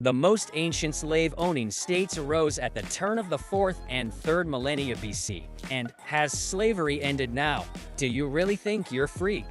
The most ancient slave-owning states arose at the turn of the 4th and 3rd millennia BC. And has slavery ended now? Do you really think you're free?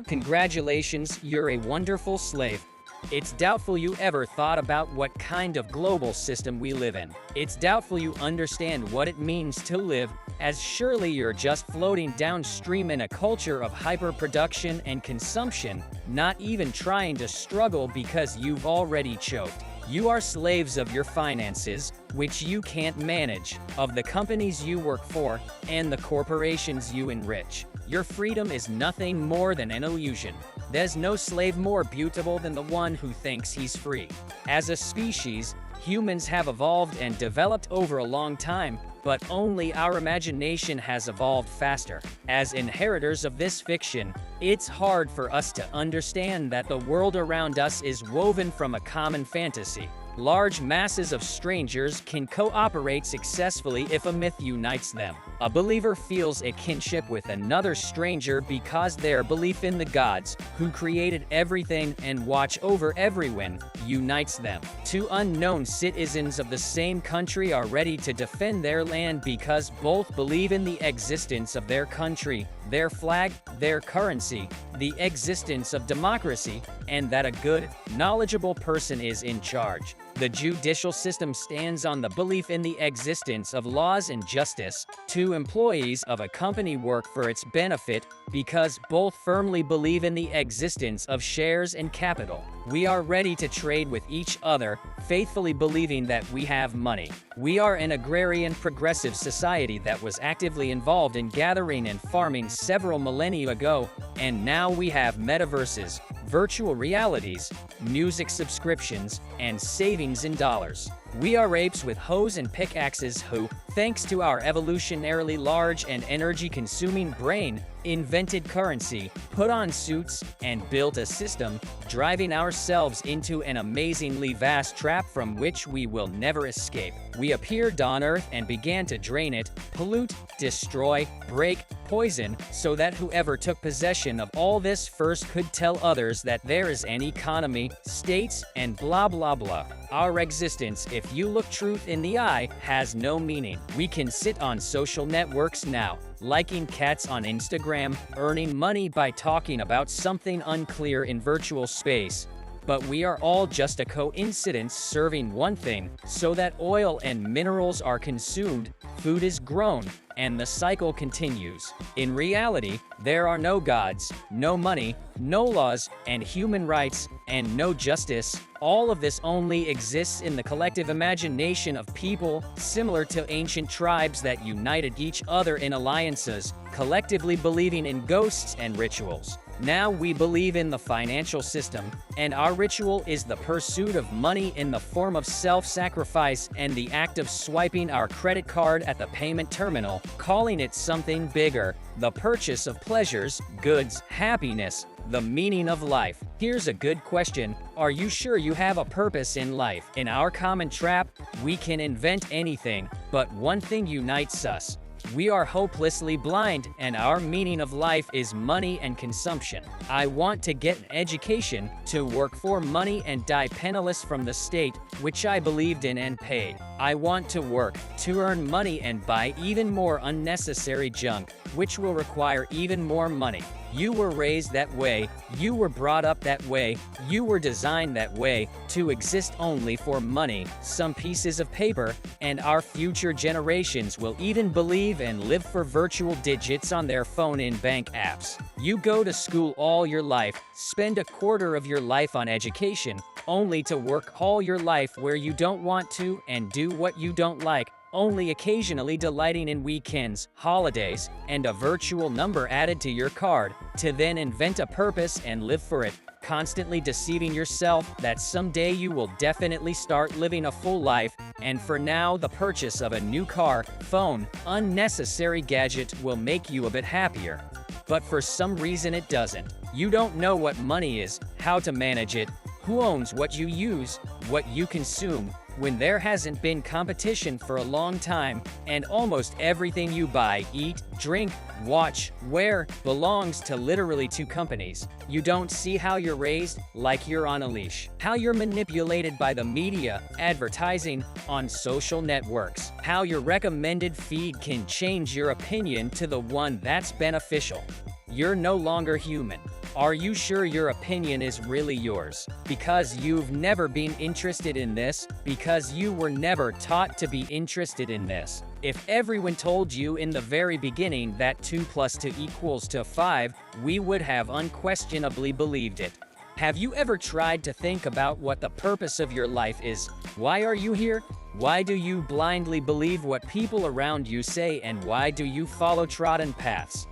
Congratulations, you're a wonderful slave. It's doubtful you ever thought about what kind of global system we live in. It's doubtful you understand what it means to live, as surely you're just floating downstream in a culture of hyperproduction and consumption, not even trying to struggle because you've already choked. You are slaves of your finances, which you can't manage, of the companies you work for, and the corporations you enrich. Your freedom is nothing more than an illusion. There's no slave more beautiful than the one who thinks he's free. As a species, humans have evolved and developed over a long time, but only our imagination has evolved faster. As inheritors of this fiction, it's hard for us to understand that the world around us is woven from a common fantasy. Large masses of strangers can cooperate successfully if a myth unites them. A believer feels a kinship with another stranger because their belief in the gods, who created everything and watch over everyone, unites them. Two unknown citizens of the same country are ready to defend their land because both believe in the existence of their country, their flag, their currency, the existence of democracy, and that a good, knowledgeable person is in charge. The judicial system stands on the belief in the existence of laws and justice. Two employees of a company work for its benefit because both firmly believe in the existence of shares and capital. We are ready to trade with each other, faithfully believing that we have money. We are an agrarian progressive society that was actively involved in gathering and farming several millennia ago, and now we have metaverses, virtual realities, music subscriptions, and savings in dollars. We are apes with hoes and pickaxes who, thanks to our evolutionarily large and energy-consuming brain, invented currency, put on suits, and built a system, driving ourselves into an amazingly vast trap from which we will never escape. We appeared on Earth and began to drain it, pollute, destroy, break, poison, so that whoever took possession of all this first could tell others that there is an economy, states, and blah blah blah. Our existence, if you look truth in the eye, has no meaning. We can sit on social networks now, liking cats on Instagram, earning money by talking about something unclear in virtual space. But we are all just a coincidence serving one thing, so that oil and minerals are consumed, food is grown, and the cycle continues. In reality, there are no gods, no money, no laws, and human rights, and no justice. All of this only exists in the collective imagination of people, similar to ancient tribes that united each other in alliances, collectively believing in ghosts and rituals. Now we believe in the financial system, and our ritual is the pursuit of money in the form of self-sacrifice and the act of swiping our credit card at the payment terminal, calling it something bigger, the purchase of pleasures, goods, happiness, the meaning of life. Here's a good question. Are you sure you have a purpose in life? In our common trap, we can invent anything, but one thing unites us. We are hopelessly blind, and our meaning of life is money and consumption. I want to get an education, to work for money and die penniless from the state, which I believed in and paid. I want to work, to earn money and buy even more unnecessary junk, which will require even more money. You were raised that way, you were brought up that way, you were designed that way, to exist only for money, some pieces of paper, and our future generations will even believe and live for virtual digits on their phone in bank apps. You go to school all your life, spend a quarter of your life on education, only to work all your life where you don't want to and do what you don't like, only occasionally delighting in weekends, holidays, and a virtual number added to your card, to then invent a purpose and live for it, constantly deceiving yourself that someday you will definitely start living a full life, and for now the purchase of a new car, phone, unnecessary gadget will make you a bit happier. But for some reason it doesn't. You don't know what money is, how to manage it, Who owns what you use, what you consume, when there hasn't been competition for a long time, and almost everything you buy, eat, drink, watch, wear, belongs to literally two companies? You don't see how you're raised, like you're on a leash. How you're manipulated by the media, advertising, on social networks. How your recommended feed can change your opinion to the one that's beneficial. You're no longer human. Are you sure your opinion is really yours? Because you've never been interested in this, because you were never taught to be interested in this. If everyone told you in the very beginning that 2 + 2 = 5, we would have unquestionably believed it. Have you ever tried to think about what the purpose of your life is? Why are you here? Why do you blindly believe what people around you say, and why do you follow trodden paths?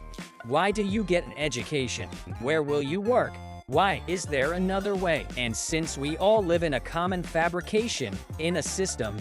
Why do you get an education? Where will you work? Why? Is there another way? And since we all live in a common fabrication, in a system,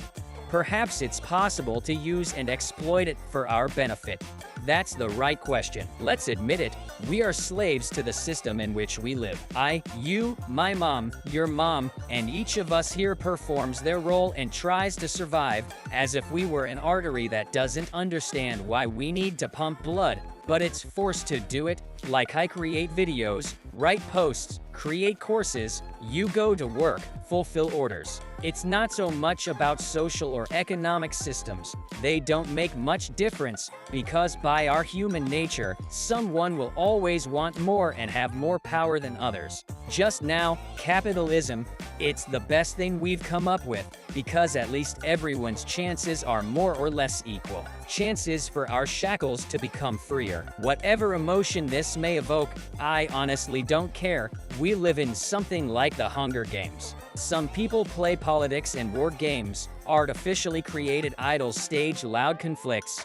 perhaps it's possible to use and exploit it for our benefit. That's the right question. Let's admit it, we are slaves to the system in which we live. I, you, my mom, your mom, and each of us here performs their role and tries to survive, as if we were an artery that doesn't understand why we need to pump blood, but it's forced to do it. Like I create videos, write posts, create courses, you go to work, fulfill orders. It's not so much about social or economic systems. They don't make much difference, because by our human nature, someone will always want more and have more power than others. Just now, capitalism, it's the best thing we've come up with, because at least everyone's chances are more or less equal. Chances for our shackles to become freer. Whatever emotion this may evoke, I honestly don't care. We live in something like the Hunger Games. Some people play politics and war games, artificially created idols stage loud conflicts.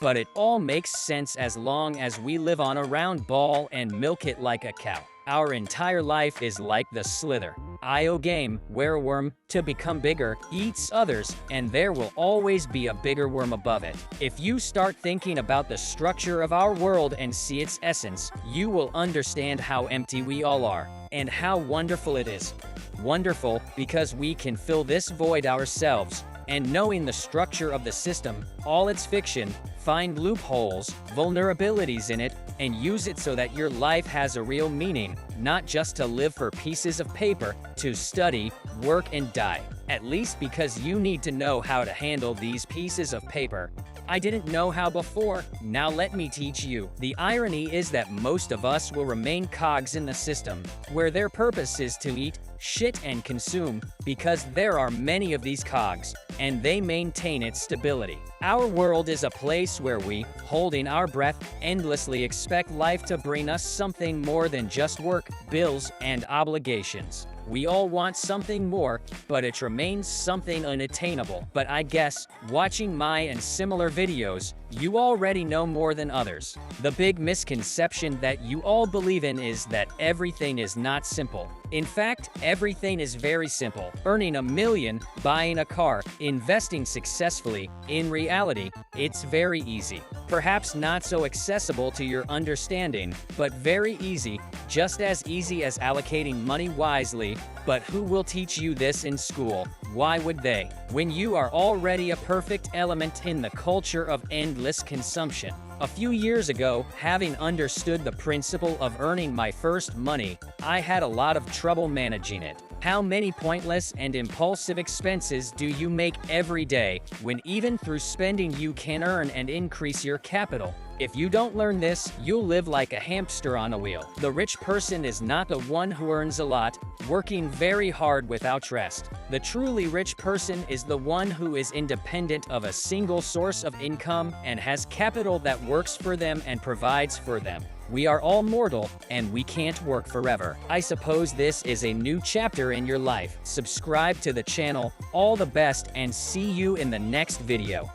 But it all makes sense as long as we live on a round ball and milk it like a cow. Our entire life is like the Slither IO game, where a worm, to become bigger, eats others, and there will always be a bigger worm above it. If you start thinking about the structure of our world and see its essence, you will understand how empty we all are, and how wonderful it is. Wonderful, because we can fill this void ourselves, and knowing the structure of the system, all its fiction, find loopholes, vulnerabilities in it, and use it so that your life has a real meaning, not just to live for pieces of paper, to study, work, and die. At least because you need to know how to handle these pieces of paper. I didn't know how before, now let me teach you. The irony is that most of us will remain cogs in the system, where their purpose is to eat, shit, and consume, because there are many of these cogs, and they maintain its stability. Our world is a place where we, holding our breath, endlessly expect life to bring us something more than just work, bills, and obligations. We all want something more, but it remains something unattainable. But I guess, watching my and similar videos, you already know more than others. The big misconception that you all believe in is that everything is not simple. In fact, everything is very simple. Earning $1 million, buying a car, investing successfully. In reality, it's very easy. Perhaps not so accessible to your understanding, but very easy, just as easy as allocating money wisely. But who will teach you this in school? Why would they? When you are already a perfect element in the culture of endless consumption. A few years ago, having understood the principle of earning my first money, I had a lot of trouble managing it. How many pointless and impulsive expenses do you make every day, when even through spending you can earn and increase your capital? If you don't learn this, you'll live like a hamster on a wheel. The rich person is not the one who earns a lot, working very hard without rest. The truly rich person is the one who is independent of a single source of income and has capital that works for them and provides for them. We are all mortal, and we can't work forever. I suppose this is a new chapter in your life. Subscribe to the channel. All the best, and see you in the next video.